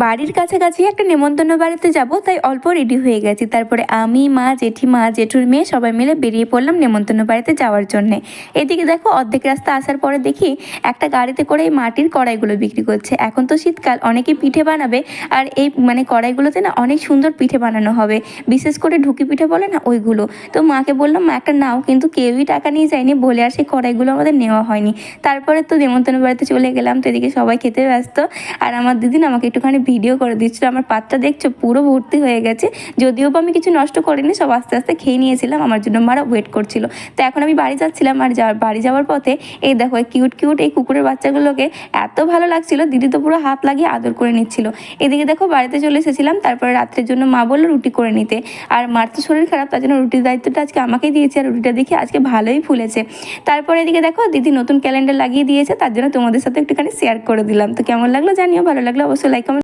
বাড়ির কাছাকাছি একটা নেমন্তন্ন বাড়িতে যাব, তাই অল্প রেডি হয়ে গেছি। তারপরে আমি, মা, জেঠিমা, জেঠুর মেয়ে সবাই মিলে বেরিয়ে পড়লাম নেমন্তন্ন বাড়িতে যাওয়ার জন্যে। এদিকে দেখো অর্ধেক রাস্তা আসার পরে দেখি একটা গাড়িতে করে এই মাটির কড়াইগুলো বিক্রি করছে। এখন তো শীতকাল, অনেকে পিঠে বানাবে, আর এই কড়াইগুলোতে না অনেক সুন্দর পিঠে বানানো হবে, বিশেষ করে ঢুকি পিঠে বলে না ওইগুলো। তো মাকে বললাম মা একটা নাও, কিন্তু কেউই টাকা নিয়ে যায়নি বলে আর সেই কড়াইগুলো আমাদের নেওয়া হয়নি। তারপরে তো নেমন্তন্ন বাড়িতে চলে গেলাম। তো এদিকে সবাই খেতে ব্যস্ত, আর আমার দিদি আমাকে একটুখানি ভিডিও করে দিচ্ছিল। আমার পাতটা দেখছো পুরো ভর্তি হয়ে গেছে, যদিও বা আমি কিছু নষ্ট করিনি, সব আস্তে আস্তে খেয়ে নিয়েছিলাম। আমার জন্য মারা ওয়েট করছিল। তো এখন আমি বাড়ি যাচ্ছিলাম, আর বাড়ি যাওয়ার পথে এই দেখো কিউট কিউট এই কুকুরের বাচ্চাগুলোকে এত ভালো লাগছিল, দিদি তো পুরো হাত লাগিয়ে আদর করে নিচ্ছিল। এদিকে দেখো বাড়িতে চলে এসেছিলাম। তারপরে রাত্রের জন্য মা বললো রুটি করে নিতে, আর মার তো শরীর খারাপ, তার জন্য রুটির দায়িত্বটা আজকে আমাকেই দিয়েছে। আর রুটিটা দেখে আজকে ভালোই ফুলেছে। তারপরে এদিকে দেখো দিদি নতুন ক্যালেন্ডার লাগিয়ে দিয়েছে, তার জন্য তোমাদের সাথে একটুখানি শেয়ার করে দিলাম। তো কেমন লাগলো জানিও, ভালো লাগলো অবশ্যই লাইক কমেন্ট